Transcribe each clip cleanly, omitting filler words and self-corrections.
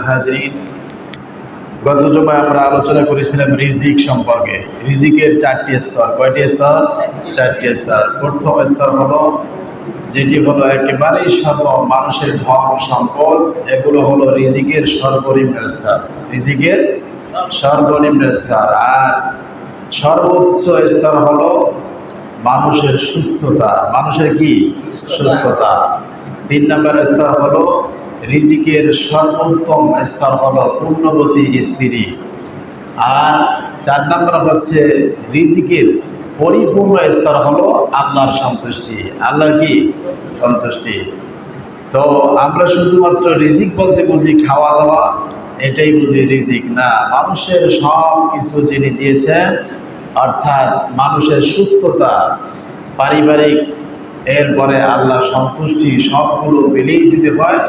হাজরিন, গত জুমায় আমরা আলোচনা করেছিলাম রিজিক সম্পর্কে। রিজিকের চারটি স্তর। কয়টি স্তর? চারটি স্তর। প্রথম স্তর হলো যেটি হলো একেবারেই মানুষের ধন সম্পদ, এগুলো হলো রিজিকের সর্বনিম্ন স্তর। রিজিকের সর্বনিম্ন স্তর। আর সর্বোচ্চ স্তর হলো মানুষের সুস্থতা। মানুষের কি? সুস্থতা। 3 নম্বর স্তর হলো রিজিকের সর্বোত্তম স্তর হলো পূর্ণবতী স্ত্রী। আর 4 নম্বর হচ্ছে রিজিকের পরিপূর্ণ স্তর হলো আল্লাহর সন্তুষ্টি। আল্লাহর কি? সন্তুষ্টি। তো আমরা শুধুমাত্র রিজিক বলতে বুঝি খাওয়া দাওয়া, এটাই বুঝি রিজিক না। মানুষের সব কিছু যিনি দিয়েছেন, অর্থাৎ মানুষের সুস্থতা, পারিবারিক, এরপরে আল্লাহর সন্তুষ্টি, সবগুলো মিলেই যদি হয়,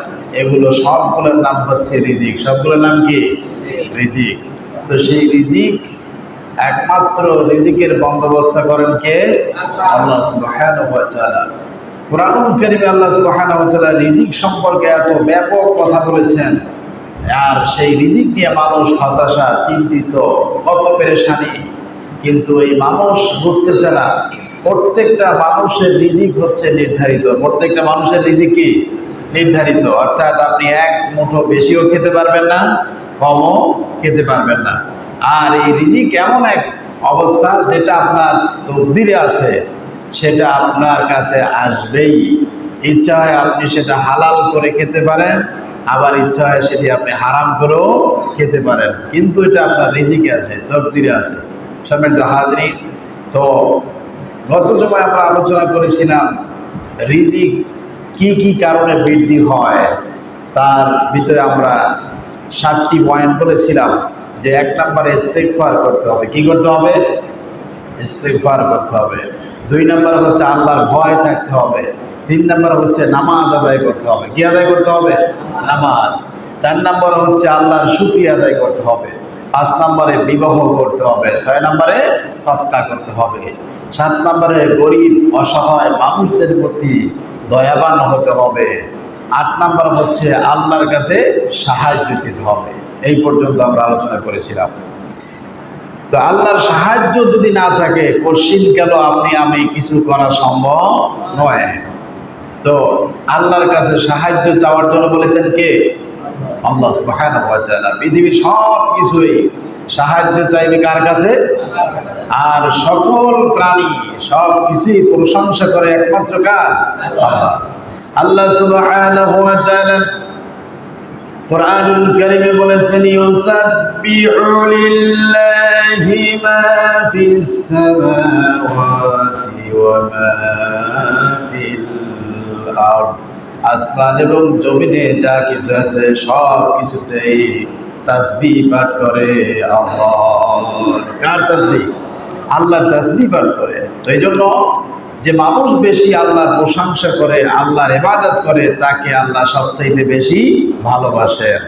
এগুলো সবগুলোর নাম হচ্ছে রিজিক। সবগুলোর নাম কি? রিজিক। তো সেই রিজিক, একমাত্র রিজিকের বন্দোবস্ত করেন কে? আল্লাহ সুবহানাহু ওয়া তাআলা। কুরআনুল কারীমে আল্লাহ সুবহানাহু ওয়া তাআলা রিজিক সম্পর্কে এত ব্যাপক কথা বলেছেন, আর সেই রিজিক নিয়ে মানুষ হতাশা, চিন্তিত, কত পেরেশানি। কিন্তু এই মানুষ বুঝতেছে না, প্রত্যেকটা মানুষের রিজিক হচ্ছে নির্ধারিত। প্রত্যেকটা মানুষের রিজিক কি? নির্ধারিত। অর্থাৎ আপনি এক মুঠো বেশিও খেতে পারবেন না, কমও খেতে পারবেন না। আর এই রিজিক এমন এক অবস্থা, যেটা আপনার তকদিরে আছে সেটা আপনার কাছে আসবেই। ইচ্ছা হয় আপনি সেটা হালাল করে খেতে পারেন, আবার ইচ্ছা হয় সেটি আপনি হারাম করেও খেতে পারেন, কিন্তু এটা আপনার রিজিকে আছে, তকদিরে আছে। সম্মানিত হাজরিন, তো গত সময় আমরা আলোচনা করেছিলাম রিজিক কি কি কারণে বৃদ্ধি হয়। তার ভিতরে আমরা 7টি পয়েন্ট বলেছিলাম। যে 1 নম্বরে ইস্তেগফার করতে হবে। কি করতে হবে? ইস্তেগফার করতে হবে। 2 নম্বর হচ্ছে আল্লাহর ভয় থাকতে হবে। 3 নম্বর হচ্ছে নামাজ আদায় করতে হবে। কি আদায় করতে হবে? নামাজ। 4 নম্বর হচ্ছে আল্লাহর শুকরিয়া আদায় করতে হবে। 5 নম্বরে বিবাহ করতে হবে। 6 নম্বরে সদকা করতে হবে। 7 নম্বরে গরিব অসহায় মানুষদের প্রতি দয়াবান হতে হবে। 8 নম্বর হচ্ছে আল্লাহর কাছে সাহায্য চেতে হবে। এই পর্যন্ত আমরা আলোচনা করেছিলাম। তো আল্লাহর সাহায্য যদি না থাকে, কশিন গেল আপনি আমি কিছু করা সম্ভব নয়। তো আল্লাহর কাছে সাহায্য চাওয়ার জন্য বলেছেন কে? আল্লাহ সুবহানাহু ওয়া তাআলা। পৃথিবীর সব কিছুই সাহায্য চাইবে কার কাছে? আর সকল প্রাণী সব কিছুই প্রশংসা করে একমাত্র কার? আল্লাহ। আল্লাহ সুবহানাহু ওয়া তাআলা কুরআনুল কারীমে বলেছেন, ইউসাব্বিহু লিল্লাহি মা ফিস সামাওয়াতি ওয়া মা ফিল আরদ। আসমান এবং জমিনে যা কিছু আছে সব কিছুতেই তাসবিহ পাঠ করে আল্লাহ। কার তাসবিহ? আল্লাহর তাসবিহ পাঠ করে। তো এই জন্য যে মানুষ বেশি আল্লাহর প্রশংসা করে, আল্লাহর ইবাদত করে, তাকে আল্লাহ সবচাইতে বেশি ভালোবাসেন।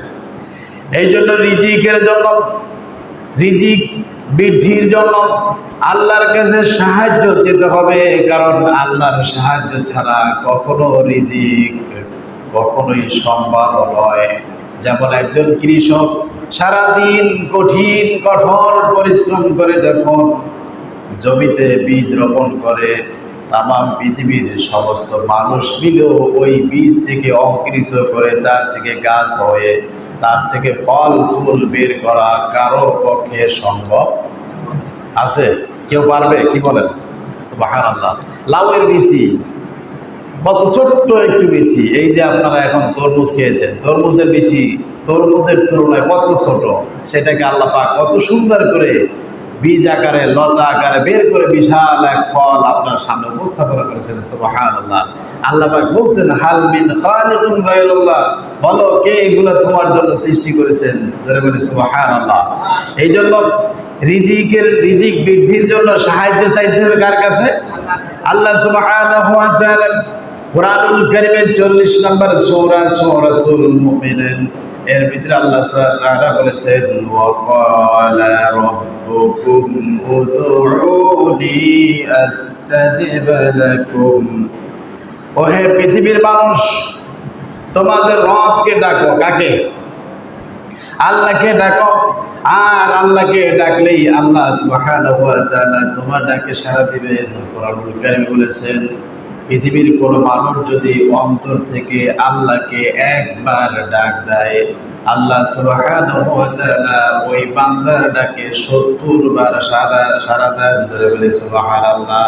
এই জন্য রিজিকের জন্য, রিজিক বৃদ্ধির জন্য আল্লাহর কাছে সাহায্য চেতে হবে। কারণ আল্লাহর সাহায্য ছাড়া কখনো রিজিক কখনোই সম্ভব নয়। যেমন একজন কৃষক সারাদিন কঠোর পরিশ্রম করে যখন জমিতে বীজ রোপণ করে, তামাম পৃথিবীর সমস্ত মানুষ মিলেও ওই বীজ থেকে অঙ্কুরিত করে তার থেকে গাছ হয়ে তার থেকে ফল ফুল বের করা কারো পক্ষে সম্ভব আছে? কেউ পারবে? কি বলেন? সুবহানাল্লাহ। লাউয়ের বিচি, কত ছোট্ট একটু বিচি। এই যে আপনারা এখন তরমুজ খেয়েছেন, তরমুজের বিচি তরমুজের তুলনায় কত ছোট, সেটাকে আল্লাহ পাক কত সুন্দর করে বীজ আকারে, লতা আকারে বের করে বিশাল এক ফল আপনার সামনে উপস্থাপনা করেছেন। সুবহানাল্লাহ। আল্লাহ পাক বলছেন, হাল মিন খালিকুন গায়রুল্লাহ, বলো কে এগুলা তোমার জন্য সৃষ্টি করেছেন? ধরে বলে সুবহানাল্লাহ। এই জন্য রিজিক বৃদ্ধির জন্য সাহায্য চাইতে হবে কার কাছে? আল্লাহ সুবহানাহু ওয়া তাআলা কুরআনুল কারীমের 40 নম্বর সূরা সূরাতুল মুমিনুন, এর ভিতরে আল্লাহ তাআলা বলেছেন, ওয়া ক্বালা রাব্বুকুম উদউনি আস্তাজিব লাকুম। ও হে পৃথিবীর মানুষ, তোমাদের রবকে ডাকো। কাকে? আল্লাহকে ডাকো, আর আল্লাহকে ডাকলেই আল্লাহ সুবহানাহু ওয়া তাআলা তোমার ডাকে সাড়া দিবেন। কোরআনুল কারীম বলেছেন, পৃথিবীর কোনো মানুষ যদি অন্তর থেকে আল্লাহকে একবার ডাক দেয়, আল্লাহ সুবহানাহু ওয়া তাআলা ওই বান্দার ডাকে ৭০ বার সাড়া দেন। ধরে বলে সুবহানাল্লাহ।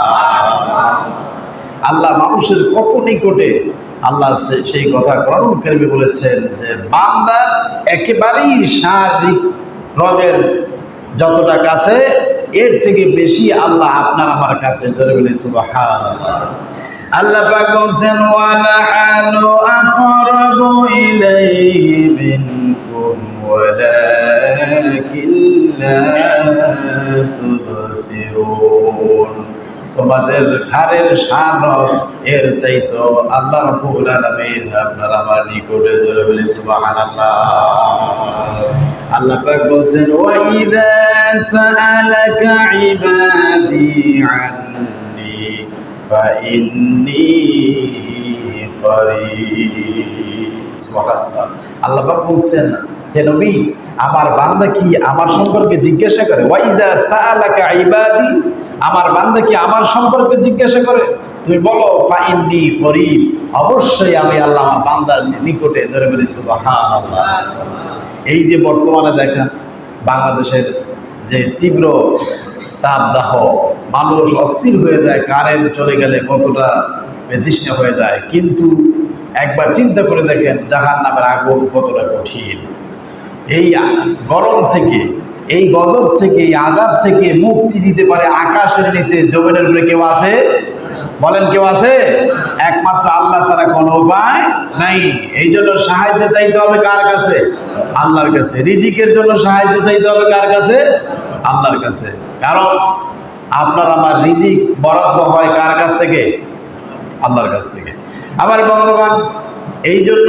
আল্লাহ মানুষের কত নিকটে, আল্লাহ সেই কথা কোরআনুল কারীমে বলেছেন যে বান্দার একেবারেই শারীরিক রোগের যতটা কাছে, এর থেকে বেশি আল্লাহ আপনার আমার কাছে। জোরে বলে সুবহানাল্লাহ। আল্লাহ পাক বলছেন, ওয়া নাহানু আকরাবু ইলাইহি মিনকুম ওয়ালাকিন লা তুবসিরুন। তোমাদের ঘাড়ের শানর এর চাইতো আল্লাহ রাব্বুল আলামিন আপনার আমার নিকটে। জোরে বলে সুবহানাল্লাহ। আল্লাহ পাক বলছেন, ওয়া ইযা সাআলাকা ইবাদি আন্নী ফাইন্নী করিব। সুবহানাল্লাহ। আল্লাহ পাক বলছেন, হে নবী, আমার বান্দা কি আমার সম্পর্কে জিজ্ঞাসা করে? ওয়া ইযা সাআলাকা ইবাদি, আমার বান্দা কি আমার সম্পর্কে জিজ্ঞাসা করে? তুমি বলো ফাইন্নী করিব, অবশ্যই আমি আল্লাহ আমার বান্দার নিকটে। জোরে বলি সুবহানাল্লাহ। এই যে বর্তমানে দেখেন বাংলাদেশের যে তীব্র তাপদাহ, মানুষ অস্থির হয়ে যায়, কারেন্ট চলে গেলে কতটা বেতৃষ্ণ হয়ে যায়, কিন্তু একবার চিন্তা করে দেখেন জাহান্নামের আগুন কতটা কঠিন। এই গরম থেকে, এই গজব থেকে, এই আযাব থেকে মুক্তি দিতে পারে আকাশের নিচে জমিনের উপরে কেউ আছে? বলেন কেউ আছে? একমাত্র আল্লাহ ছাড়া কোনো উপায় নাই। এই জন্য সাহায্য চাইতে হবে কার কাছে? আল্লাহর কাছে। রিজিকের জন্য সাহায্য চাইতে হবে কার কাছে? আল্লাহর কাছে। কারণ আপনার আমার রিজিক বরাদ্দ হয় কার কাছ থেকে? আল্লাহর কাছ থেকে। আমার বন্ধুগণ, এই জন্য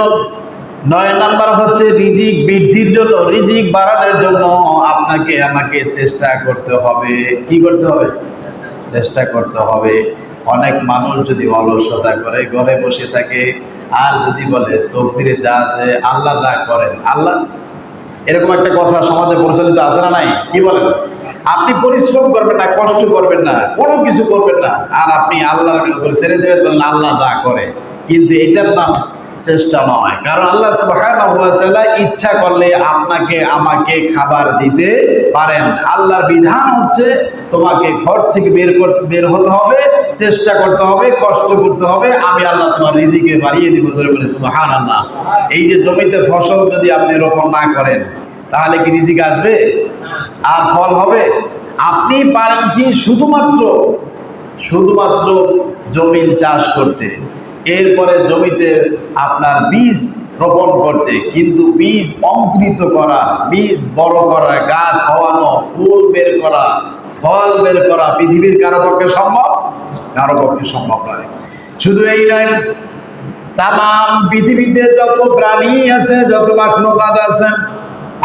৯ নাম্বার হচ্ছে রিজিক বৃদ্ধির জন্য, রিজিক বাড়ানোর জন্য আপনাকে আমাকে চেষ্টা করতে হবে। কি করতে হবে? চেষ্টা করতে হবে। অনেক মানুষ যদি অলসতা করে, ঘরে বসে থাকে, আর যদি বলে তকদিরে যা আছে আল্লাহ যা করেন, আল্লাহ, এরকম একটা কথা সমাজে প্রচলিত আছে না নাই? কি বলেন? আপনি পরিশ্রম করবেন না, কষ্ট করবেন না, কোনো কিছু করবেন না, আর আপনি আল্লাহর উপর ছেড়ে দেবেন, বলেন আল্লাহ যা করে। কিন্তু এটার নাম চেষ্টা নয়। কারণ আল্লাহ সুবহানাহু ওয়া তাআলা ইচ্ছা করলে আপনাকে আমাকে খাবার দিতে পারেন। আল্লাহর বিধান হচ্ছে তোমাকে ঘর থেকে বের হতে হবে, চেষ্টা করতে হবে, কষ্ট করতে হবে, আমি আল্লাহ তোমার রিজিকে বাড়িয়ে দিব। জোরে বলে সুবহানাল্লাহ। এই যে জমিতে ফসল যদি আপনি রোপণ না করেন, তাহলে কি রিজিক আসবে? আর ফল হবে? আপনি পারেন কি শুধুমাত্র জমিন চাষ করতে, এরপরে জমিতে আপনার বীজ রোপণ করতে, কিন্তু বীজ অঙ্কুরিত করা, বীজ বড় করা, গাছ হওয়ানো, ফুল বের করা, ফল বের করা পৃথিবীর কারো পক্ষে সম্ভব? কারো পক্ষে সম্ভব নয়। শুধু এই নয়, তামাম পৃথিবীতে যত প্রাণী আছে, যত মাখলুকাত আছে,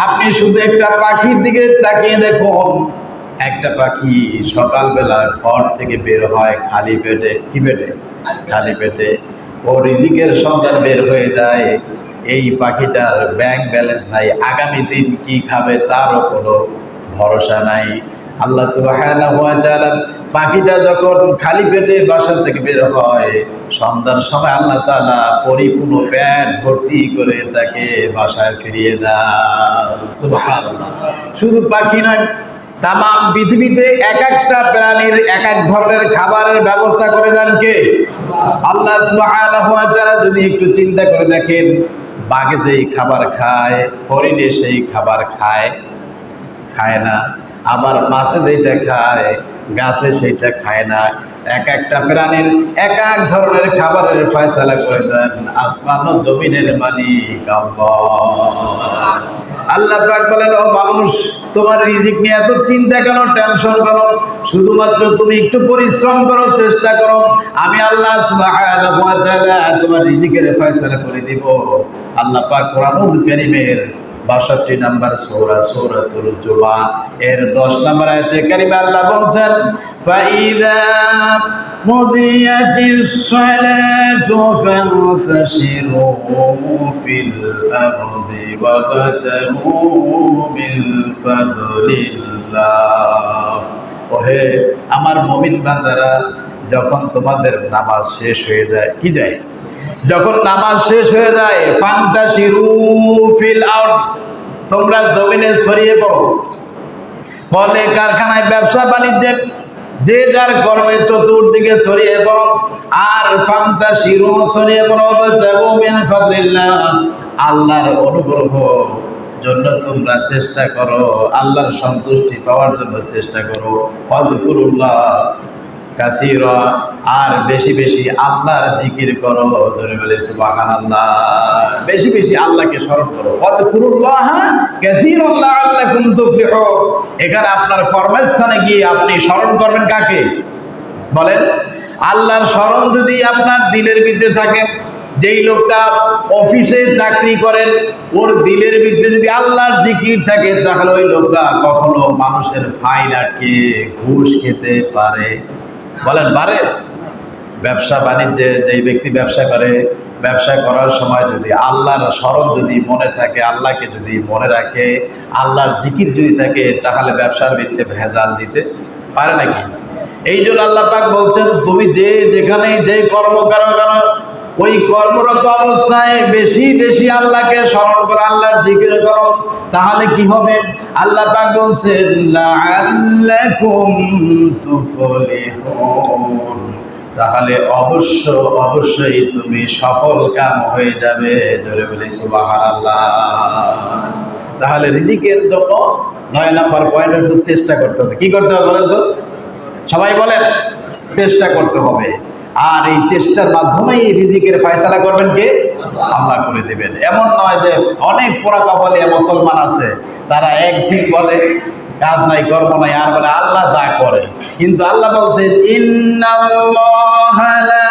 আপনি শুধু একটা পাখির দিকে তাকিয়ে দেখুন। একটা পাখি সকালবেলা ঘর থেকে বের হয় খালি পেটে। কি পেটে? খালি পেটে। ও রিজিকের সন্ধান বের হয়ে যায়। এই পাখিটার ব্যাংক ব্যালেন্স নাই, আগামী দিন কি খাবে তারও কোনো ভরসা নাই। আল্লাহ সুবহানাহু ওয়া তাআলা পাখিটা যখন খালি পেটে বাসা থেকে বের হয়, সন্ধ্যার সময় আল্লাহ তাআলা পরিপূর্ণ পেট ভর্তি করে তাকে বাসায় ফিরিয়ে দেয়। সুবহানাল্লাহ। শুধু পাখি নয়, তামাম পৃথিবীতে এক একটা প্রাণীর এক এক ধরনের খাবারের ব্যবস্থা করে দেন কে? আল্লাহ সুবহানাহু ওয়া তাআলা। যদি একটু চিন্তা করে দেখেন, বাঘে যেই খাবার খায়, হরিণে সেই খাবার খায় না। আবার মাছে যেটা খায়, গাছে সেইটা খায় না। এক একটা প্রাণীর এক এক ধরনের খাবারের ফয়সালা করে দেন আসমান ও জমিনের মালিক আল্লাহ। আল্লাহ পাক বলেন, ও মানুষ, তোমার রিজিক নিয়ে এত চিন্তা কেন, টেনশন করো? শুধুমাত্র তুমি একটু পরিশ্রম করো, চেষ্টা করো, আমি আল্লাহ সুবহানাহু ওয়া তাআলা তোমার রিজিকের ফয়সালা করে দিব। আল্লাহ পাক কোরআনুল কারীমের ৬২ নম্বর সূরা সূরাতুল জুমা এর ১০ নম্বর আয়াতে কারিমা আল্লাহ বলছেন, ফাইযা কুদিয়াতিস সালাতু ফান্তাশিরু ফিল আরদি ওয়াবতাগু মিন ফাদলিল্লাহ। ওহে আমার মুমিন বান্দারা, যখন তোমাদের নামাজ শেষ হয়ে যায়, কি যায়? যখন নামাজ শেষ হয়ে যায়, ফান্তাশিরু ফিল আরদ, তোমরা জমিনে ছড়িয়ে পড়ো। ফলে কারখানায়, ব্যবসা বাণিজ্যে, যে যার কর্মে চতুর্দিকে ছড়িয়ে পড়ো। আর ফান্তাশিরু, ছড়িয়ে পড়ো, ওয়াবতাগু মিন ফাদলিল্লাহ, আল্লাহর অনুগ্রহ জন্য তোমরা চেষ্টা করো, আল্লাহর সন্তুষ্টি পাওয়ার জন্য চেষ্টা করো। ওয়াযকুরুল্লাহ কাসীরা, আর বেশি বেশি আল্লাহর জিকির করো। জোরে বলে সুবহানাল্লাহ। বেশি বেশি আল্লাহকে স্মরণ করো। ওয়াযকুরুল্লাহ কাসীরান লাআল্লাকুম তুফলিহুন। এখানে আপনার কর্মস্থানে গিয়ে আপনি স্মরণ করবেন কাকে? বলেন। আল্লাহর স্মরণ যদি আপনার দিলের ভিতরে থাকে, যেই লোকটা অফিসে চাকরি করেন, ওর দিলের ভিতরে যদি আল্লাহর জিকির থাকে, তাহলে ওই লোকটা কখনো মানুষের ফাইল আটকে ঘুষ খেতে পারে? বলেন, পারে? ব্যবসা বাণিজ্যে যেই ব্যক্তি ব্যবসা করে, ব্যবসা করার সময় যদি আল্লাহর স্মরণ যদি মনে থাকে, আল্লাহকে যদি মনে রাখে, আল্লাহর জিকির যদি থাকে, তাহলে ব্যবসার ভিতরে ভেজাল দিতে পারে নাকি? এই জন্য আল্লাহ পাক বলছেন, তুমি যে যেখানে যে কর্ম করো কেন, ওই কর্মরত অবস্থায় বেশি বেশি আল্লাহকে স্মরণ করো, আল্লাহর জিকির করো। তাহলে কি হবে? আল্লাহ পাক বলছেন, লাআল্লাকুম তুফলিহুন, তাহলে অবশ্যই তুমি সফল কাম হয়ে যাবে। জোরে বলি সুবহানাল্লাহ। তাহলে রিজিকের জন্য 9 নম্বর পয়েন্ট হচ্ছে চেষ্টা করতে হবে। কি করতে হবে বলেন তো? সবাই বলেন, চেষ্টা করতে হবে। আর এই চেষ্টার মাধ্যমেই রিজিকের ফয়সালা করবেন কে? আল্লাহ করে দেবেন। এমন নয় যে অনেক পোড়া কপালিয়া মুসলমান আছে, তারা একদিন বলে কাজ নাই, কর্ম নাই, আর বলে আল্লাহ যা করে। কিন্তু আল্লাহ বলছেন, ইন্নাল্লাহা লা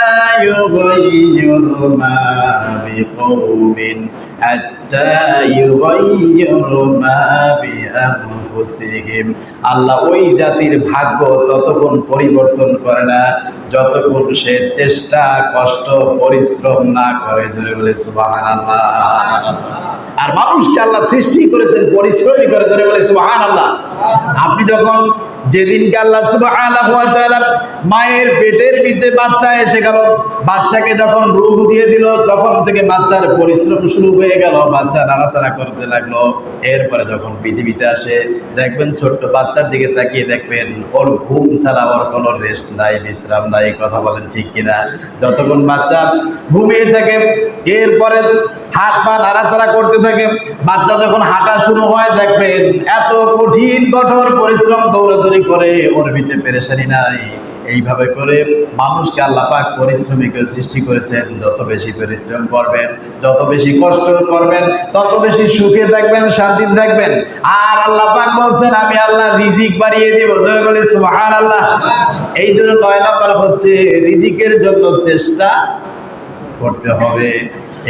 ইউগাইয়িরু মা বিকওমিন হাত্তা ইউগাইয়িরু মা বিআনফুসিহিম। আল্লাহ ওই জাতির ভাগ্য ততক্ষণ পরিবর্তন করে না যতক্ষণ সে চেষ্টা, কষ্ট, পরিশ্রম না করে। জোরে বলে সুবহানাল্লাহ। আর মানুষকে আল্লাহ সৃষ্টি করেছেন পরিশ্রমী করে। জোরে বলে সুবহানাল্লাহ। আপনি যখন যেদিনকে আল্লাহ সুবহানাহু ওয়া তাআলা মায়ের পেটের ভিতরে বাচ্চা এসে গেল, বাচ্চাকে যখন রূহ দিয়ে দিল, তখন থেকে বাচ্চার পরিশ্রম শুরু হয়ে গেল, বাচ্চা নাড়াচাড়া করতে লাগলো। এরপরে যখন পৃথিবীতে আসে, দেখবেন ছোট্ট বাচ্চার দিকে তাকিয়ে দেখবেন ওর ঘুম ছাড়া ওর কোনো রেস্ট নাই, বিশ্রাম নাই। কথা বলেন ঠিক কিনা? যতক্ষণ বাচ্চা ঘুমিয়ে থাকে, এরপরে হাত পা নাড়াচাড়া করতে থাকে। বাচ্চা যখন হাঁটা শুরু হয়, দেখবেন এত কঠিন কঠোর পরিশ্রম, দৌড়াদৌড়ি করে, ওর ভিতরে পেরেশানি নাই। এইভাবে করে মানুষকে আল্লাহ পাক পরিশ্রমী করে সৃষ্টি করেছেন। যত বেশি পরিশ্রম করবেন, যত বেশি কষ্ট করবেন, তত বেশি সুখে থাকবেন, শান্তিতে থাকবেন। আর আল্লাহ পাক বলছেন, আমি আল্লাহ রিজিক বাড়িয়ে দিব। জোরে বলি সুবহানাল্লাহ। এই জন্য 9 নম্বর হচ্ছে রিজিকের জন্য চেষ্টা করতে হবে।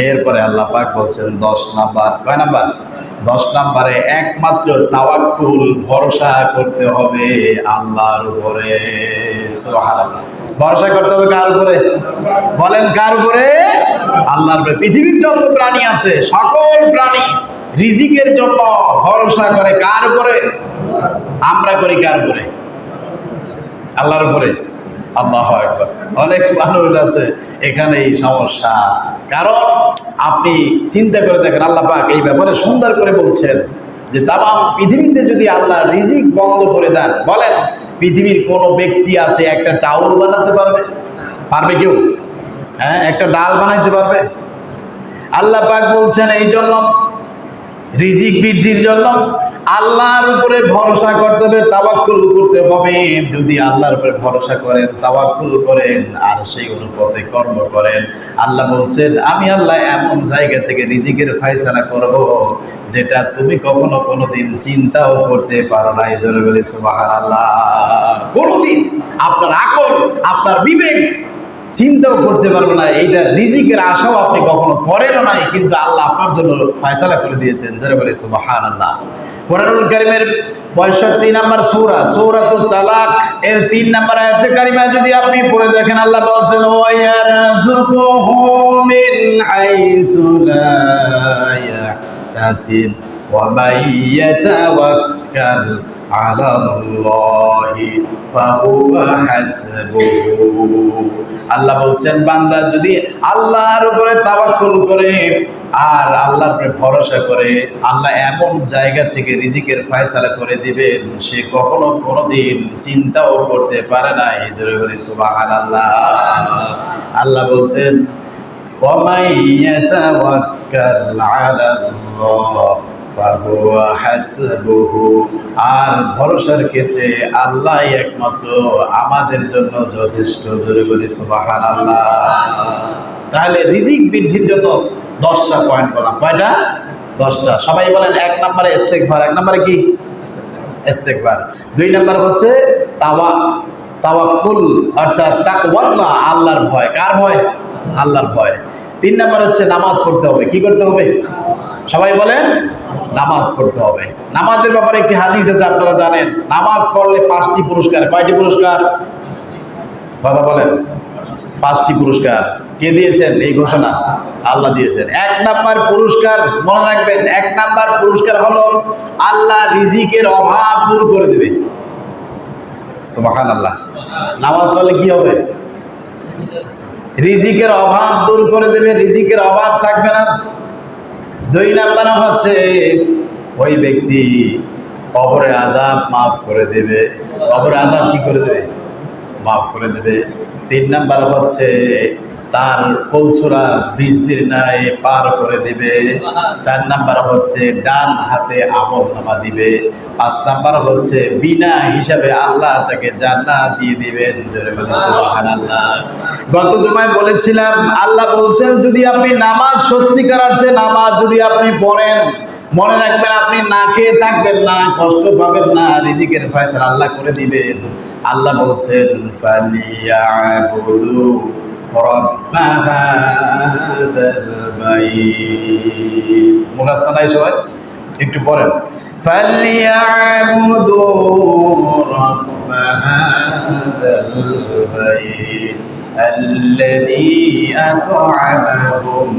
এরপরে আল্লাহ পাক বলছেন 10 নাম্বার। কয় নাম্বার? 10 নাম্বারে একমাত্র তাওয়াক্কুল, ভরসা করতে হবে আল্লাহর উপরে। সুবহানাল্লাহ। ভরসা করতে হবে কার উপরে? বলেন, কার উপরে? আল্লাহর উপরে। পৃথিবীর যত প্রাণী আছে, সকল প্রাণী রিজিকের জন্য ভরসা করে কার উপরে? আমরা করি কার উপরে? আল্লাহর উপরে। আল্লাহু আকবার। অনেক মানুষ আছে এখানে এই সমস্যা। কারণ আপনি চিন্তা করে দেখেন, আল্লাহ পাক এই ব্যাপারে সুন্দর করে বলছেন যে তামাম পৃথিবীতে যদি আল্লাহ রিজিক বন্ধ করে দেন, বলেন পৃথিবীর কোন ব্যক্তি আছে একটা চাউল বানাতে পারবে? পারবে কেউ? হ্যাঁ, একটা ডাল বানাইতে পারবে? আল্লাহ পাক বলছেন এই জন্য রিজিক বৃদ্ধির জন্য আল্লাহর উপরে ভরসা করতে হবে, তাওয়াক্কুল করতে হবে। যদি আল্লাহর উপরে ভরসা করেন, তাওয়াক্কুল করেন, আর সেই অনুপাতে কর্ম করেন, আল্লাহ বলছেন, আমি আল্লাহ এমন জায়গা থেকে রিজিকের ফয়সালা করব যেটা তুমি কখনো কোনোদিন চিন্তাও করতে পারো না। জোরে বলি সুবহানাল্লাহ। কোনোদিন আপনার আকল, আপনার বিবেক চিন্তাও করতে পারবে না, এইটা রিজিকের আশাও আপনি কখনো করেনও নাই, কিন্তু আল্লাহ আপনার জন্য ফয়সালা করে দিয়েছেন। যারা বলে সুবহানাল্লাহ। কোরআনুল কারীমের 65 নম্বর সূরা সূরাতুত তালাক এর 3 নম্বর আয়াতে কারিমা যদি আপনি পড়ে দেখেন, আল্লাহ বলছেন ওয়া ইয়ারযুকুহু মিন হাইসু লা ইয়াহতাসিব ওয়া মান ইয়াতাওয়াক্কাল আলাল্লাহি ফাহুয়া হাসবুহু। আল্লাহ বলছেন বান্দা যদি আল্লাহর উপরে তাওয়াক্কুল করে আর আল্লাহর উপরে ভরসা করে, আল্লাহ এমন জায়গা থেকে রিজিকের ফয়সালা করে দিবেন সে কখনো কোনোদিন চিন্তাও করতে পারে না। এই জোরে বলি সুবহানাল্লাহ। আল্লাহ বলছেন ওয়া মান ইয়াতাওয়াক্কাল আলাল্লাহ ফাহুয়া হাসবুহু, আর ভরসার ক্ষেত্রে আল্লাহ একমাত্র আমাদের জন্য যথেষ্ট। জোরে বলি সুবহানাল্লাহ। তাহলে রিজিক বৃদ্ধির জন্য 10টা পয়েন্ট বললাম। কয়টা? 10টা। সবাই বলেন। 1 নম্বরে ইস্তেগফার। 1 নম্বরে কি? ইস্তেগফার। 2 নম্বর হচ্ছে তাওয়াক্কুল অর্থাৎ তাকওয়াল্লাহ, আল্লাহর ভয়। কার ভয়? আল্লাহর ভয়। 3 নম্বর হচ্ছে নামাজ পড়তে হবে। কি করতে হবে? সবাই বলেন, নামাজ পড়তে হবে। নামাজের ব্যাপারে একটি হাদিস আছে, আপনারা জানেন, নামাজ পড়লে 5টি পুরস্কার। কয়টি পুরস্কার? কথা বলেন। 5টি পুরস্কার। কে দিয়েছেন এই ঘোষণা? আল্লাহ দিয়েছেন। 1 নাম্বার পুরস্কার মনে রাখবেন, 1 নাম্বার পুরস্কার হলো আল্লাহ রিজিকের অভাব দূর করে দেবে। সুবহানাল্লাহ। নামাজ পড়লে কি হবে? রিজিকের অভাব দূর করে দেবে, রিজিকের অভাব থাকবে না। 2 নাম্বার হচ্ছে ওই ব্যক্তি কবরের আযাব মাফ করে দেবে। কবরের আযাব কি করে দেবে? মাফ করে দেবে। 3 নাম্বার হচ্ছে তার কলসুরা বীজদের ন্যায় পার করে দিবে। 4 নাম্বার হচ্ছে ডান হাতে আমলনামা দিবে। 5 নাম্বার হচ্ছে বিনা হিসাবে আল্লাহ তাকে জান্নাত দিয়ে দিবেন। জোরে বলি সুবহানাল্লাহ। গত জুমায় বলেছিলাম, আল্লাহ বলছেন যদি আপনি নামাজ সত্যিকার অর্থে নামাজ যদি আপনি পড়েন, মনে রাখবেন আপনি না খেয়ে থাকবেন না, কষ্ট পাবেন না, রিজিকের ফয়সালা আল্লাহ করে দিবেন। আল্লাহ বলছেন ফালিয়াবুদু রাব্বা হাযাল বাইত। মুখস্থ নাই সবাই? একটু পড়েন। ফালিয়াবুদু রাব্বা হাযাল বাইত আল্লাযী আত'আমাহুম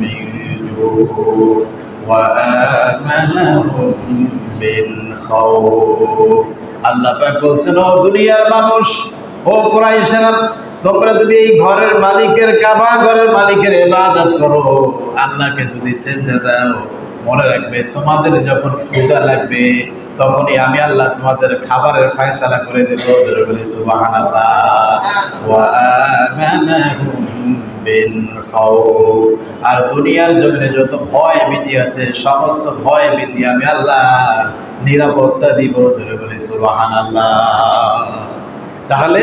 মিন জু' ওয়া আমানাহুম মিন খাউফ। আল্লাহ পাক বলছেন ও দুনিয়ার মানুষ, ও কুরাইশরা, তোমরা যদি এই ঘরের মালিকের কাবা ঘরের মালিকের ইবাদত করো, আল্লাহকে যদি সিজদা দাও, মনে রাখবে তোমাদের যখন ক্ষুধা লাগবে তখনই আমি আল্লাহ তোমাদের খাবারের ফয়সালা করে দেব। জোরে বলি সুবহানাল্লাহ। ওয়া আমানাহুম মিন খাউফ, আর দুনিয়ার জমিনে যত ভয় ভীতি আছে সমস্ত ভয় ভীতি আমি আল্লাহ নিরাপত্তা দিব। জোরে বলি সুবহানাল্লাহ। তাহলে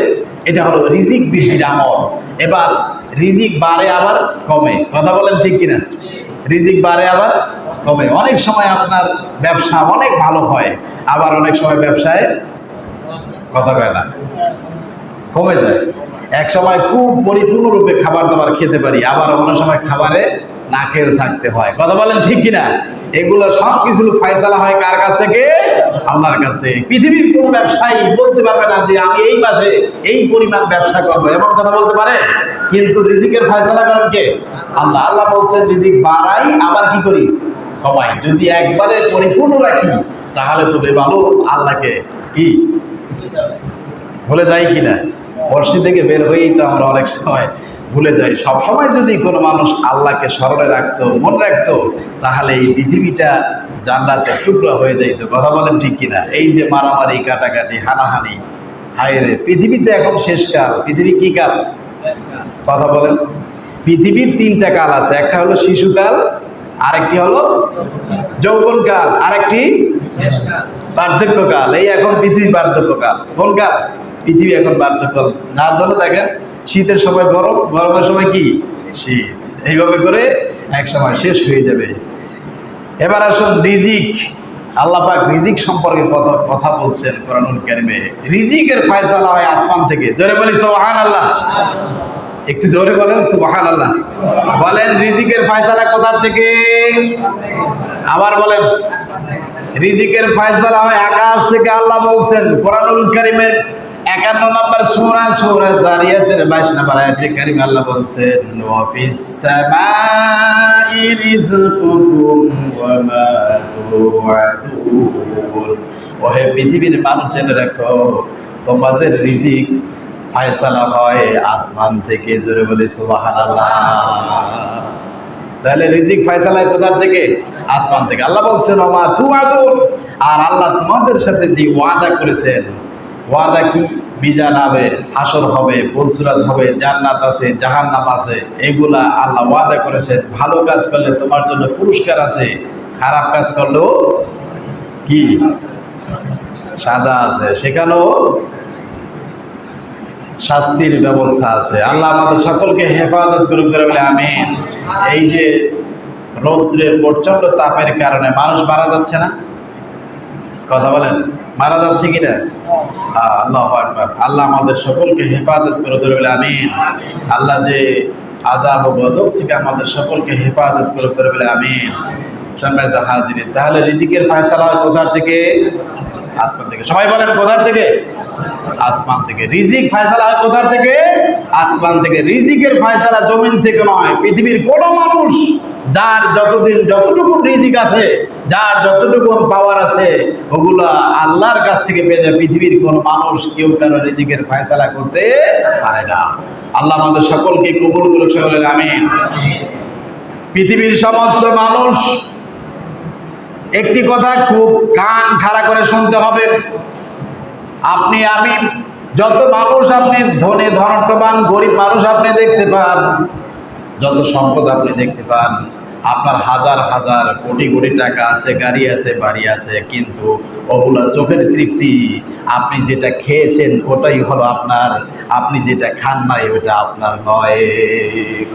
এটা হলো রিজিক বৃদ্ধির আমল। এবার রিজিক বাড়ে আবার কমে। কথা বলেন ঠিক কিনা? রিজিক বাড়ে আবার কমে। অনেক সময় আপনার ব্যবসা অনেক ভালো হয়, আবার অনেক সময় ব্যবসায় কথা কয় না, কমে যায়। এক সময় খুব পরিপূর্ণরূপে খাবার দাবার খেতে পারি, আবার অন্য সময় খাবারে না খেয়েও থাকতে হয়। কথা বলেন ঠিক কিনা? এগুলো সব কিছু ফয়সালা হয় কার কাছ থেকে? আল্লাহর কাছ থেকে। পৃথিবীর কোন ব্যবসায়ী বলতে পারবে না যে আমি এই মাসে এই পরিমাণ ব্যবসা করবো, এমন কথা বলতে পারে? কিন্তু রিজিকের ফয়সালা করেন কে? আল্লাহ। আল্লাহ বলছেন রিজিক বাড়াই আবার কি করি? কমাই। যদি একবারে পরিপূর্ণ রাখি তাহলে তো ভালো, আল্লাহকে কি ভুলে যাই কিনা? বর্ষি থেকে বের হয়েই তো আমরা অনেক সময় ভুলে যাই। সব সময় যদি কোনো মানুষ আল্লাহকে স্মরণে রাখতো, মনে রাখতো, তাহলে এই পৃথিবীটা জান্নাতের টুকরা হয়ে যাইত। কথা বলেন ঠিক কিনা? এই যে মারামারি, কাটাকাটি, হানাহানি, হায় রে, পৃথিবীতে এখন শেষ কাল। পৃথিবী কি কাল? কথা বলেন। পৃথিবীর 3টা কাল আছে। একটা হলো শিশুকাল, আরেকটি হলো যৌবনকাল, আরেকটি বার্ধক্যকাল। এই এখন পৃথিবী বার্ধক্যকাল। কোন কাল? পৃথিবী এখন বার্ধক্যকাল। যার জন্য দেখেন শীতের সময় গরম, গরমের সময় কি শীত, এইভাবে করে এক সময় শেষ হয়ে যাবে। এবার আসুন রিজিক। আল্লাহ পাক রিজিক সম্পর্কে কথা বলছেন কোরআনুল কারীমে। রিজিকের ফয়সালা হয় আসমান থেকে। জোরে বলি সুবহানাল্লাহ। একটু জোরে বলেন সুবহানাল্লাহ। বলেন রিজিকের ফয়সালা কোথার থেকে? আবার বলেন রিজিকের ফয়সালা হয় আকাশ থেকে। আল্লাহ বলছেন কোরআনুল কারীমের 51 নম্বর সূরা সূরা জারিয়াতের 22 নম্বর আয়াতে কারীমে আল্লাহ বলছেন ওয়া ফিস সামাই রিজকুকুম ওয়া মা তুআদুন। ওহে পৃথিবীর মানুষ জেনে রাখো তোমাদের রিজিক ফয়সালা হয় আসমান থেকে। জোরে বলি সুবহানাল্লাহ। তাহলে রিজিক ফয়সালা কোথার থেকে? আসমান থেকে। আল্লাহ বলছেন ওয়া মা তুআদুন, আর আল্লাহ তোমাদের সাথে যে ওয়াদা করেছেন, ওয়াদা কি? মিজান হবে, হাসর হবে, পুলসিরাত হবে, জান্নাত আছে, জাহান্নাম আছে, এগুলা আল্লাহ ওয়াদা করেছেন। ভালো কাজ করলে তোমার জন্য পুরস্কার আছে, খারাপ কাজ করলেও কি সাজা আছে, সেখানেও শাস্তির ব্যবস্থা আছে। আল্লাহ আমাদের সকলকে হেফাজত করুক বলে আমিন। এই যে রৌদ্রের প্রচন্ড তাপের কারণে মানুষ মারা যাচ্ছে না? কথা বলেন, মারা যাচ্ছে কিনা? আল্লাহু আকবার। আল্লাহ আমাদের সকলকে হেফাজত করে বলে আমিন। আল্লাহ যে আযাব ও গজব থেকে আমাদের সকলকে হেফাজত করে বলে আমিন। সম্মানিত হাজিরিন, তাহলে রিজিকের ফয়সালা হয় কোথার থেকে? আসমান থেকে। সবাই বলেন কোথার থেকে? আসমান থেকে। রিজিক ফয়সালা হয় কোথার থেকে? আসমান থেকে। রিজিকের ফয়সালা জমিন থেকে নয়। পৃথিবীর কোনো মানুষ যার যতদিন যতটুকু রিজিক আছে, যার যতটুকু পাওয়ার আছে, ওগুলা আল্লাহর কাছ থেকে পেয়ে যায়। পৃথিবীর কোনো মানুষ কেউ কারো রিজিকের ফয়সালা করতে পারে না। আল্লাহ আমাদের সকলকে কবুল করুক, সকলে আমিন। পৃথিবীর সমস্ত মানুষ একটি কথা খুব কান খাড়া করে শুনতে হবে। আপনি আমি যত মানুষ আপনি ধনী ধনট্টবান গরিব মানুষ আপনি দেখতে পান, যত সম্পদ আপনি দেখতে পান, আপনার হাজার হাজার কোটি কোটি টাকা আছে, গাড়ি আছে, বাড়ি আছে, কিন্তু ওগুলা চোখের তৃপ্তি। আপনি যেটা খেয়েছেন ওটাই হলো আপনার, আপনি যেটা খান নাই ওটা আপনার নয়।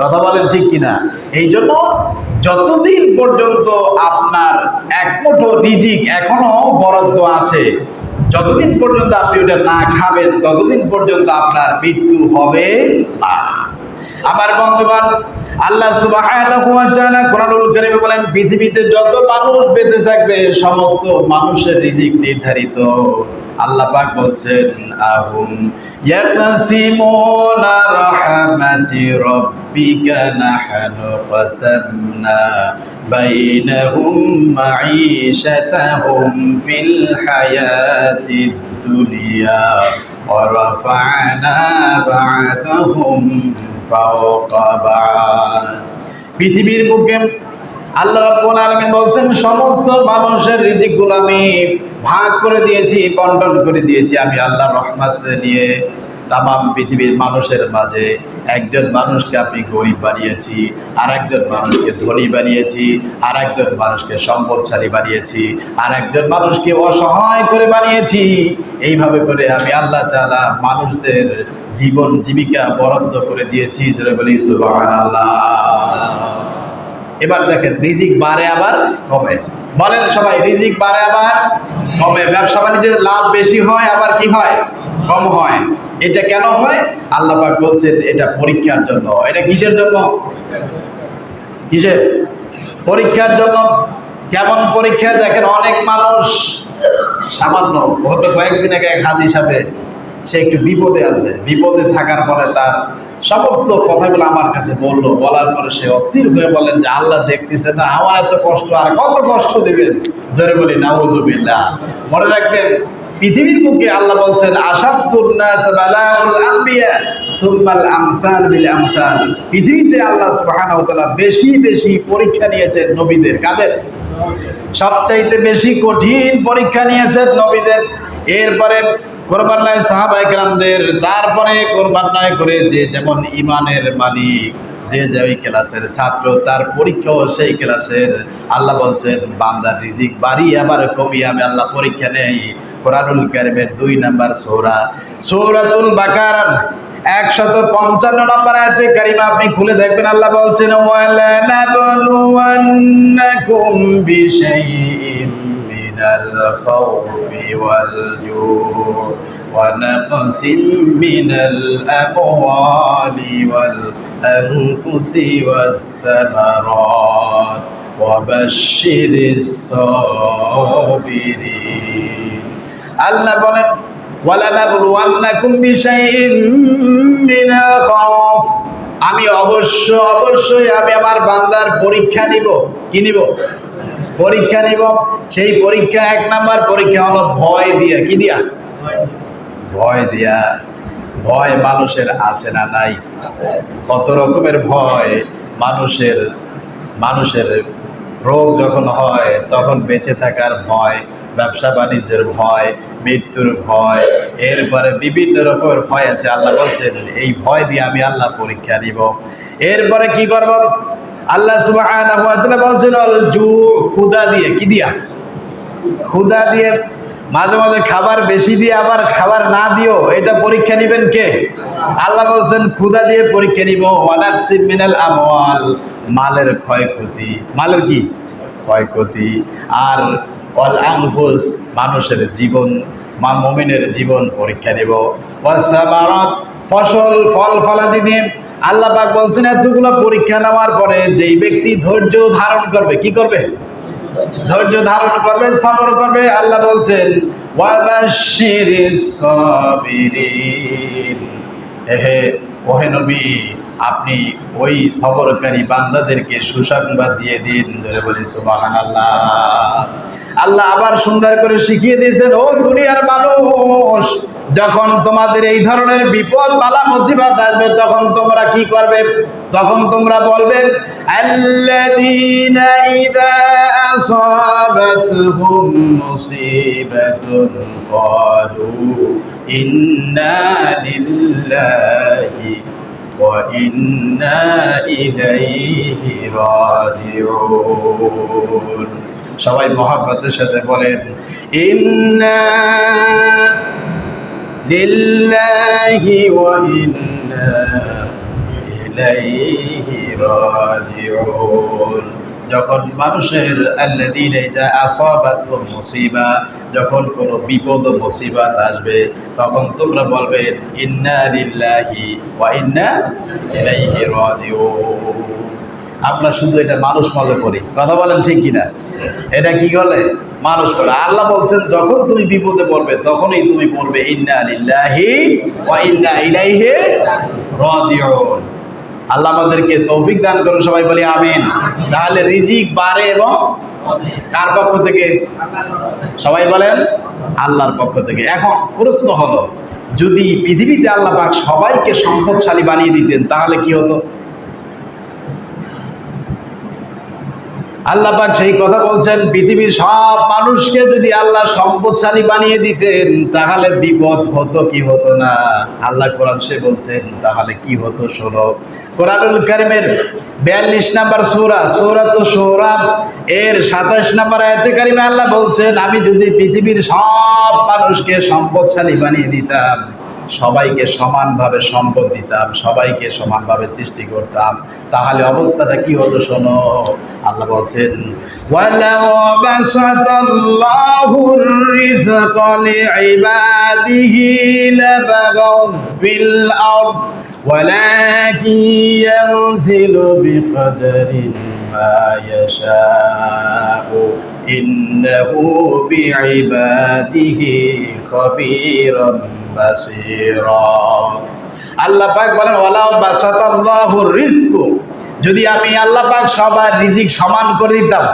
কথা বলেন ঠিক কিনা? এই জন্য যতদিন পর্যন্ত আপনার এক মুঠো রিজিক এখনো বরাদ্দ আছে, যতদিন পর্যন্ত আপনি ওটা না খাবেন ততদিন পর্যন্ত আপনার মৃত্যু হবে না। আমার বন্ধুগণ, আল্লাহ সুবহানাহু ওয়া তাআলা কোরআনুল কারীমে বলেন পৃথিবীতে যত মানুষ বেঁচে থাকবে সমস্ত মানুষের রিজিক নির্ধারিত। আল্লাহ পাক বলছেন আহুম ইয়াকসিমুনা রাহমাতি রাব্বিকা নাহনু কাসামনা বাইনাহুম মাঈশাতাহুম ফিল হায়াতিদ দুনিয়া ওয়া রাফা'না বা'দাহুম ফাওকা বা'দ। পৃথিবীর বুকে আল্লাহ রাব্বুল আলামিন বলছেন সমস্ত মানুষের রিজিকগুলো আমি ভাগ করে দিয়েছি, বন্টন করে দিয়েছি আমি আল্লাহর রহমত নিয়ে। তামাম পৃথিবীর মানুষের মাঝে একজন মানুষকে আপনি গরিব বানিয়েছি, আর একজন মানুষকে ধনী বানিয়েছি, আর একজন মানুষকে সম্পদশালী বানিয়েছি, আর একজন মানুষকে অসহায় করে বানিয়েছি। এইভাবে করে আমি আল্লাহ তাআলা মানুষদের জীবন জীবিকা বরাদ্দ করে দিয়েছি। জোরে বলি সুবহানাল্লাহ। এবার দেখেন রিজিক বাড়ে আবার কমে। বলেন সবাই, রিজিক বাড়ে আবার কমে। ব্যবসা বাণিজ্যে লাভ বেশি হয় আবার কি হয়? কম হয়। এটা কেন হয়? আল্লাহ পাক বলছেন এটা পরীক্ষার জন্য। এটা কিসের জন্য? কিসের? পরীক্ষার জন্য। কেমন পরীক্ষা? দেখেন অনেক মানুষ সামান্য গত কয়েকদিন আগে এক হাজী সাহেব, সে একটু বিপদে আছে। বিপদে থাকার পরে তার সমস্ত কথাগুলো আমার কাছে বললো। বলার পরে সে অস্থির হয়ে বলেন যে আল্লাহ দেখতেছে না, আমার এত কষ্ট, আর কত কষ্ট দিবেন? জোরে বলি নাউযুবিল্লাহ। মনে রাখবেন পৃথিবীর বুকে আল্লাহ বলছেন আশাদ্দুন নাস বালাউল আম্বিয়া সুম্মাল আমসাল বিল আমসাল। পৃথিবীতে আল্লাহ সুবহানাহু ওয়া তাআলা বেশি বেশি পরীক্ষা নিয়েছেন নবীদের। কাদের? সবচাইতে বেশি কঠিন পরীক্ষা নিয়েছেন নবীদের। এরপরে কোরবান নাই সাহাবায়ে কেরামদের, তারপরে কোরবান নাই করে যে যেমন ইমানের মালিক, যে ওই ক্লাসের ছাত্র, তার পরীক্ষাও সেই ক্লাসের। আল্লাহ বলছেন বান্দার রিজিক বাড়িয়ে আবার কমিয়ে আমি আল্লাহ পরীক্ষা নেই। কোরআনুল কারীমের 2 নম্বর সূরা সূরাতুল বাকারার 155 নম্বর আয়াতে কারিমা আপনি খুলে দেখবেন। আল্লাহ বলছেন ওয়ালা নাবলুওয়ান্নাকুম বিশাইইম মিনাল খাউফি ওয়াল জু' ওয়া নাকসিম মিনাল আমওয়ালি ওয়াল আনফুসি ওয়াস সামারাত ওয়া বাশশিরিস সাবিরিন। আল্লাহ বলেন ওয়ালানাবলুওয়ান্নাকুম বিশাইইন মিনাল খাউফ, আমি অবশ্যই আমি আমার বান্দার পরীক্ষা নিব। কি নিব? পরীক্ষা নিব। সেই পরীক্ষা, এক নাম্বার পরীক্ষা হলো ভয় দিয়া। কি দিয়া? ভয় দিয়া। ভয় মানুষের আছে না নাই? কত রকমের ভয় মানুষের রোগ যখন হয় তখন বেঁচে থাকার ভয়, ব্যবসা বাণিজ্যের ভয়, মৃত্যুর ভয়, এরপরে বিভিন্ন রকমের ভয় আছে। আল্লাহ বলছেন এই ভয় দিয়ে আমি আল্লাহ পরীক্ষা নিব। এরপরে কি করব? আল্লাহ সুবহানাহু ওয়া তাআলা বলছেন আল জু, ক্ষুধা দিয়ে। কি দিয়া? ক্ষুধা দিয়ে। মাঝে মাঝে খাবার বেশি দিয়ে আবার খাবার না দিও, এটা পরীক্ষা নিবেন কে? আল্লাহ বলছেন ক্ষুধা দিয়ে পরীক্ষা নিব। ওয়ানাকসিম মিনাল আমওয়াল, মালের ক্ষয়ক্ষতি। মালের কি? ক্ষয়ক্ষতি। আর ওয়াল আনফুস, মানুষের জীবন, মুমিনের জীবন পরীক্ষা নেব। ওয়াস সামারাত, ফসল ফল ফলাদি দিয়ে। আল্লাহ পাক বলছেন এতগুলো পরীক্ষা নেওয়ার পরে যেই ব্যক্তি ধৈর্য ধারণ করবে, কি করবে? ধৈর্য ধারণ করবে, সবর করবে। আল্লাহ বলছেন ওয়া বাশশিরিস সাবিরিন, ওহে নবী আপনি ওই সবরকারী বান্দাদেরকে সুসংবাদ দিয়ে দিন। ধরে বলি সুবহানাল্লাহ। আল্লাহ আবার সুন্দর করে শিখিয়ে দিয়েছেন, ও দুনিয়ার মানুষ, যখন তোমাদের এই ধরনের বিপদ বালা মুসিবত আসবে তখন তোমরা কি করবে? তখন তোমরা বলবে আল্লাযীনা ইযা আসাবাতহুম মুসিবাতুন ক্বালু ইন্না লিল্লাহি ওয়া ইন্না ইলাইহি রাজিউন। সবাই মহব্বতের সাথে বলেন ইন্না লিল্লাহি ওয়া ইন্না ইলাইহি রাজিউন। যখন মানুষের আল্লাযীনা ইযা আসাবাতহুম মুসিবা, যখন কোনো বিপদ মুসিবত আসবে তখন তোমরা বলবে ইন্না লিল্লাহি ওয়া ইন্না ইলাইহি রাজিউন। আমরা শুধু এটা মানুষ মজা করি, কথা বলেন ঠিক কিনা? এটা কি বলে? মানুষ বলে। আল্লাহ বলছেন যখন তুমি বিপদে পড়বে তখনই তুমি বলবে ইন্না লিল্লাহি ওয়া ইন্না ইলাইহি রাজিউন। আল্লাহ আমাদেরকে তৌফিক দান করুন, সবাই বলি আমিন। তাহলে রিজিক বাড়ে এবং কার পক্ষ থেকে? সবাই বলেন আল্লাহর পক্ষ থেকে। এখন প্রশ্ন হলো, যদি পৃথিবীতে আল্লাহ পাক সবাইকে সম্পদশালী বানিয়ে দিতেন তাহলে কি হতো? আল্লাহ পাক সেই কথা বলছেন, পৃথিবীর সব মানুষকে যদি আল্লাহ সম্পদশালী বানিয়ে দিতেন তাহলে বিপদ হতো কি হতো না? আল্লাহ কোরআন সে বলছেন তাহলে কি হতো? শোনো, কোরআনুল কারীমের 42 নম্বর সূরা, সূরাতুশ শুরা এর 27 নম্বর আয়াতে কারিমে আল্লাহ বলছেন, আমি যদি পৃথিবীর সব মানুষকে সম্পদশালী বানিয়ে দিতাম, সবাইকে সমানভাবে সম্পদ দিতাম, সবাইকে সমানভাবে সৃষ্টি করতাম, তাহলে অবস্থাটা কি হতো? শোনো, আল্লাহ বলছেন ওয়ালাউ বাসাতাল্লাহুর রিজকা লিইবাদিহি লাবাগাউ ফিল আরদ ওয়ালাকিন ইয়ানজিলু বিকদরিন মা ইয়াশাউ ইন্নাহু বিইবাদিহি খাবীরুন বাসীরা। আল্লাহ পাক বলেন ওয়ালাউ বাসাতাল্লাহুর রিজক, যদি আমি আল্লাহ পাক সবার রিজিক সমান করে দিতাম,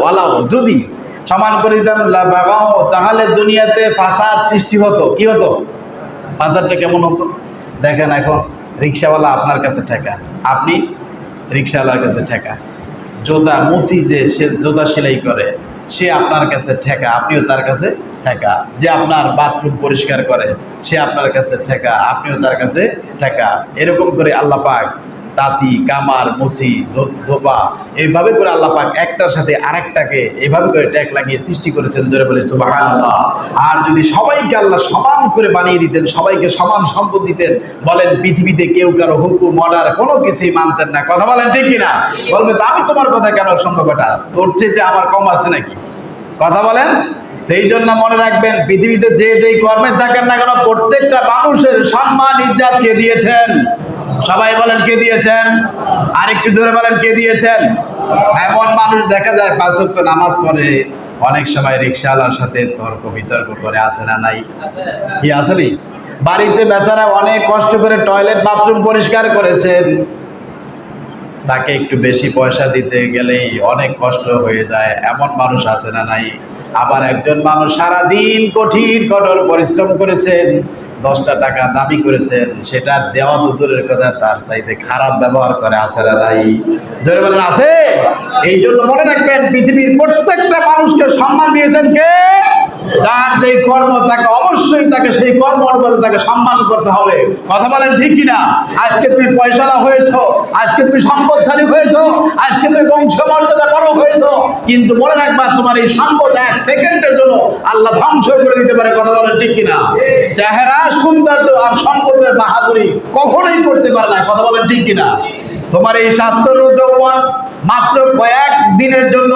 ওয়ালাউ যদি সমান করে দিতাম, লাবাগাও, তাহলে দুনিয়াতে ফাসাদ সৃষ্টি হতো। কি হতো? ফাসাদটা কেমন হতো? দেখেন, এখন রিকশাওয়ালা আপনার কাছে টাকা, আপনি রিকশাওয়ালার কাছে টাকা, জোদা মুচি যে সে জোদা সেলাই করে সে আপনার কাছে ঠেকা, আপনিও তার কাছে ঠেকা। যে আপনার বাথরুম পরিষ্কার করে সে আপনার কাছে ঠেকা, আপনিও তার কাছে ঠেকা। এরকম করে আল্লাহ পাক তাঁতি, কামার, মুচি, ধোপা, এইভাবে করে আল্লাহ পাক একটার সাথে আরেকটাকে এইভাবে করে ট্যাগ লাগিয়ে সৃষ্টি করেছেন। জোরে বলে সুবহানাল্লাহ। আর যদি সবাইকে আল্লাহ সমান করে বানিয়ে দিতেন, সবাইকে সমান সম্পদ দিতেন, বলেন পৃথিবীতে কেউ কারো হুকুম অর্ডার কোনো কিছুই মানতেন না। কথা বলেন ঠিক কিনা? বলবে তো আমি তোমার কথা কেন শুনবো? বেটা তোর চেয়ে আমার কম আছে নাকি? কথা বলেন। এই জন্য মনে রাখবেন, পৃথিবীতে যে যেই কর্মে থাকেন না কেন, প্রত্যেকটা মানুষের সম্মান ইজ্জত কে দিয়েছেন? সবাই বলেন কে দিয়েছেন? আরেকটু জোরে বলেন কে দিয়েছেন? এমন মানুষ দেখা যায় 5 ওয়াক্ত নামাজ পড়ে, অনেক সময় রিকশাওয়ালার সাথে তর্ক বিতর্ক করে, আছে না নাই? কি আসেনি? বাড়িতে বেচারা অনেক কষ্ট করে টয়লেট বাথরুম পরিষ্কার করেছেন, তাকে একটু বেশি পয়সা দিতে গেলেই অনেক কষ্ট হয়ে যায়, এমন মানুষ আছে না নাই? আবার একজন মানুষ সারাদিন কঠোর পরিশ্রম করেছেন, 10টা টাকা দাবি করেছেন, সেটা দেওয়া তো দূরের কথা, তার চাইতে খারাপ ব্যবহার করে, আছে না নাই? জোরে বলেন আছে? এই জন্য মনে রাখবেন, পৃথিবীর প্রত্যেকটা মানুষকে সম্মান দিয়েছেন কে? যার যেই কর্ম, তাকে অবশ্যই তাকে সেই কর্ম অনুপাতে তাকে সম্মান করতে হবে। কথা বলেন ঠিক কিনা? আজকে তুমি পয়সালা হয়েছো, আজকে তুমি সম্পদশালী হয়েছো, আজকে তুমি বংশমর্যাদা বড় হয়েছো, কিন্তু মনে রাখবা তোমার এই সম্পদ 1 সেকেন্ডের জন্য আল্লাহ ধ্বংস করে দিতে পারে। কথা বলেন ঠিক কিনা? চেহারা সৌন্দর্য আর সম্পদের বাহাদুরি কখনোই করতে পারে না। কথা বলেন ঠিক কিনা? তোমার এই স্বাস্থ্য যৌবন মাত্র কয়েক দিনের জন্য,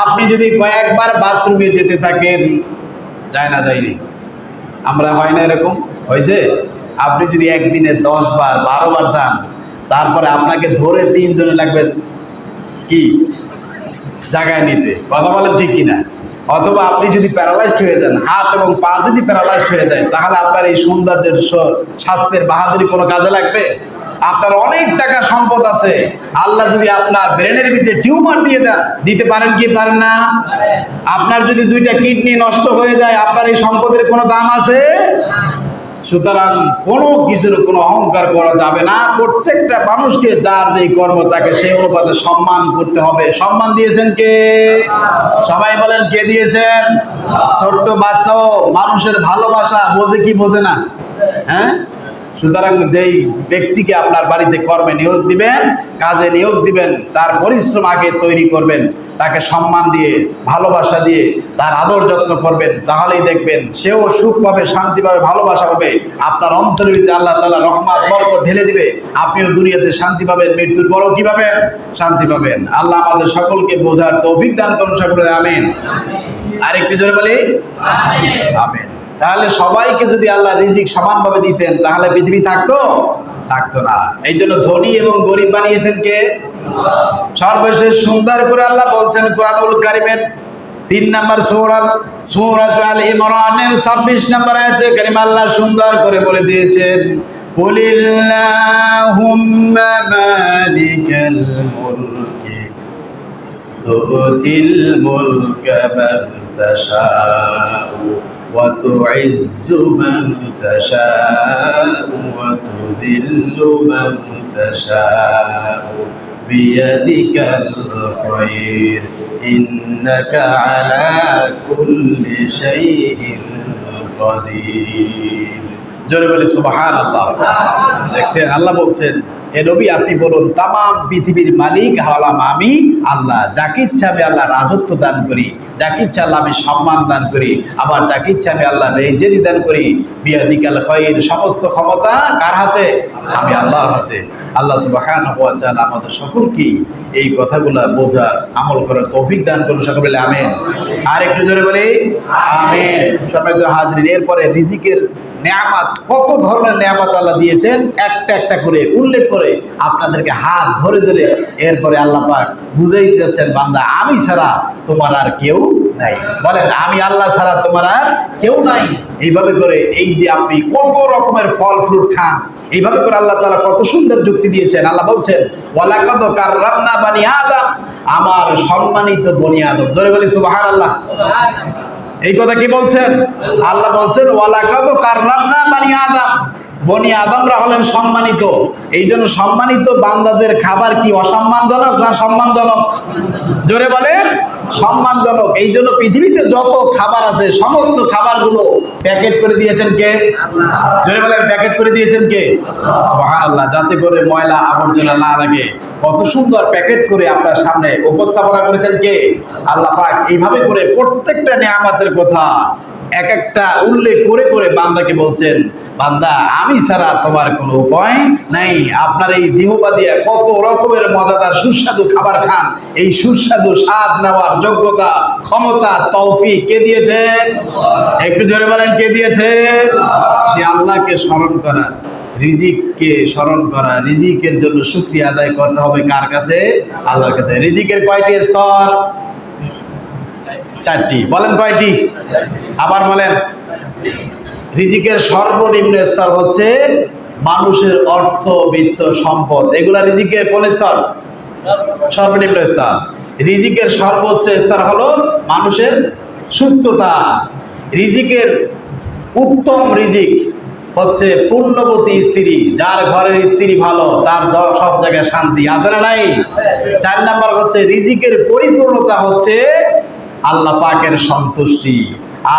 আপনি যদি কয়েকবার বাথরুমে যেতে থাকেন, যায় না যায়নি? আমরা হয় না এরকম? হয়েছে? আপনি যদি একদিনে 10 বার 12 বার যান, তারপরে আপনাকে ধরে 3 জনে লাগবে কি জায়গায় নিতে। কথা বলেন ঠিক কিনা? অথবা আপনি যদি প্যারালাইজড হয়ে যান, হাত এবং পা যদি প্যারালাইজড হয়ে যায়, তাহলে আপনার এই সৌন্দর্যের স্বাস্থ্যের বাহাদুরি কোনো কাজে লাগবে? আপনার অনেক টাকা সম্পদ আছে, আল্লাহ যদি আপনার ব্রেনের ভিতরে টিউমার দিয়ে দেন, দিতে পারেন কি পারেন না? আপনার যদি 2টা কিডনি নষ্ট হয়ে যায়, আপনার এই সম্পদের কোনো দাম আছে? সুতরাং কোনো কিছুর কোনো অহংকার করা যাবে না। প্রত্যেকটা মানুষকে যার যেই কর্ম, তাকে সেই অনুপাতে সম্মান করতে হবে। সম্মান দিয়েছেন কে? সবাই বলেন কে দিয়েছেন? ছোট্ট বাচ্চাও মানুষের ভালোবাসা বোঝে কি বোঝে না? হ্যাঁ। সুতরাং যেই ব্যক্তিকে আপনার বাড়িতে কর্মে নিয়োগ দিবেন, কাজে নিয়োগ দিবেন, তার পরিশ্রম আগে তৈরি করবেন, তাকে সম্মান দিয়ে, ভালোবাসা দিয়ে তার আদর যত্ন করবেন, তাহলেই দেখবেন সেও সুখ পাবে, শান্তি পাবে, ভালোবাসা পাবে। আপনার অন্তরের ভিতরে আল্লাহ তাআলা রহমত বরকত ঢেলে দিবে, আপনিও দুনিয়াতে শান্তি পাবেন, মৃত্যুর পরও কি পাবেন? শান্তি পাবেন। আল্লাহ আমাদের সকলকে বোঝার তৌফিক দান করুন, সকলে আমিন। আরেকটু জোরে বলি আমিন। আমিন। তাহলে সবাইকে যদি আল্লাহ রিজিক সমানভাবে দিতেন, তাহলে পৃথিবী থাকতো না। এই জন্য ধনী এবং গরিব বানিয়েছেন কে? সর্বশেষ সুন্দর করে আল্লাহ বলছেন কুরআনুল কারীমের 3 নম্বর সূরা আল ইমরানের 26 নম্বর আয়াতে কারিমা আল্লাহ সুন্দর করে বলে দিয়েছেন, কুলিল্লাহুম্মা মালিকাল মুলকি তুতিল মুলকা মান তাশাউ ওয়া তুইজ্জু মান তাশাউ ওয়া তুযিল্লু মান তাশাউ বিয়াদিকাল খায়র ইন্নাকা আলা কুল্লি শাইইন কাদির। জোরে বলি সুবহানাল্লাহ। দেখছেন আল্লাহ বলছেন, হে নবী আপনি বলুন, তাম পৃথিবীর মালিক হলাম আমি আল্লাহ। যাকে ইচ্ছা আমি আল্লাহ রাজত্ব দান করি, যাকে ইচ্ছা আল্লাহ আমি সম্মান দান করি, আবার যাকে ইচ্ছা আমি আল্লাহ বেইজ্জতি দান করি। বিয়াদিকাল খায়র, সমস্ত ক্ষমতা কার হাতে? আমি আল্লাহর হাতে। আল্লাহ সুবহানাহু ওয়া তাআলা আমাদের সকলকে এই কথাগুলা বোঝার, আমল করার তৌফিক দান করুন, সকলে বলে আমিন। আর একটু জোরে বলি আমিন। সম্মানিত হাজরিন, এরপরে রিজিকের নেয়ামত, কত ধরনের নেয়ামত আল্লাহ দিয়েছেন, একটা একটা করে উল্লেখ করে আপনাদেরকে হাত ধরে ধরে এরপরে আল্লাহ পাক বুঝাইতে যাচ্ছেন, বান্দা আমি ছাড়া তোমার আর কেউ নাই। বলেন আমি আল্লাহ ছাড়া তোমার আর কেউ নাই। এইভাবে করে এই যে আপনি কত রকমের ফল ফ্রুট খান, এইভাবে করে আল্লাহ তাআলা কত সুন্দর যুক্তি দিয়েছেন। আল্লাহ বলছেন, ওয়ালাকাদ কাররামনা বানি আদম, আমার সম্মানিত বনি আদম। জোরে বলি সুবহানাল্লাহ। এই কথা কি বলছেন? আল্লাহ বলছেন, ওয়ালাকাদ কাররামনা বানি আদম, বনি আদমরা হলেন সম্মানিত। এই জন্য সম্মানিত বান্দাদের খাবার কি অসম্মানজনক না সম্মানজনক? জোরে বলেন সম্মানজনক। এই জন্য পৃথিবীতে যত খাবার আছে, সমস্ত খাবারগুলো প্যাকেট করে দিয়েছেন কে? জোরে বলেন প্যাকেট করে দিয়েছেন কে? সুবহানাল্লাহ। যাতে করে ময়লা আবর্জনা না লাগে, কত সুন্দর প্যাকেট করে আপনার সামনে উপস্থাপনা করেছেন কে? আল্লাহ পাক। এইভাবে করে প্রত্যেকটা নিয়ামতের কথা এক একটা উল্লেখ করে করে বান্দাকে বলছেন, বান্দা আমি ছাড়া তোমার কোনো উপায় নাই। আপনার এই জিহ্বা দিয়ে কত রকমের মজাদার সুস্বাদু খাবার খান, এই সুস্বাদু স্বাদ নেওয়ার যোগ্যতা, ক্ষমতা, তৌফিক কে দিয়েছেন? একটু জোরে বলেন, কে দিয়েছেন? সে আল্লাহকে স্মরণ করা, রিজিককে স্মরণ করা, রিজিকের জন্য শুকরিয়া আদায় করতে হবে কার কাছে? আল্লাহর কাছে। রিজিকের কয়টি স্তর? চারটি। বলেন কয়টি? আবার বলেন। রিজিকের সর্বনিম্ন স্তর হচ্ছে মানুষের অর্থ, বিত্ত, সম্পদ। এগুলা রিজিকের কোন স্তর? সর্বনিম্ন স্তর। রিজিকের সর্বোচ্চ স্তর হলো মানুষের সুস্থতা। রিজিকের উত্তম রিজিক হচ্ছে পূর্ণবতী স্ত্রী, যার ঘরের স্ত্রী ভালো তার সব জায়গায় শান্তি আছে না নাই? 4 নাম্বার হচ্ছে রিজিকের পরিপূর্ণতা হচ্ছে আল্লাহ পাকের সন্তুষ্টি।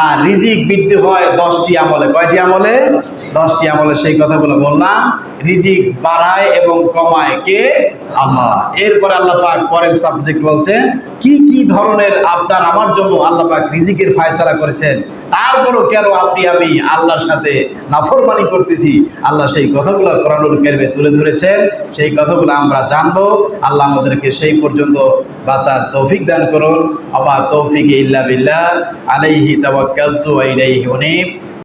আর রিজিক বৃদ্ধি হয় 10টি আমলে। কয়টি আমলে? 10টি আমলে। সেই কথাগুলো বললাম। রিজিক বাড়ায় এবং কমায় কে? আল্লাহ। এরপরে আল্লাহ পাক পরের সাবজেক্ট বলছেন কি কি ধরনের আপনার আমার জন্য আল্লাহ পাক রিজিকের ফয়সালা করেছেন, তারপরও কেন আপনি আমি আল্লাহর সাথে নাফরমানি করতেছি। আল্লাহ সেই কথাগুলো কোরআনুল কারীমে তুলে ধরেছেন। সেই কথাগুলো আমরা জানবো। আল্লাহ আমাদেরকে সেই পর্যন্ত বাঁচার তৌফিক দান করুন। আমা তৌফিক ইল্লা বিল্লাহ, আলাইহি তাওয়াক্কালতু ওয়া ইলাইহি উনীব।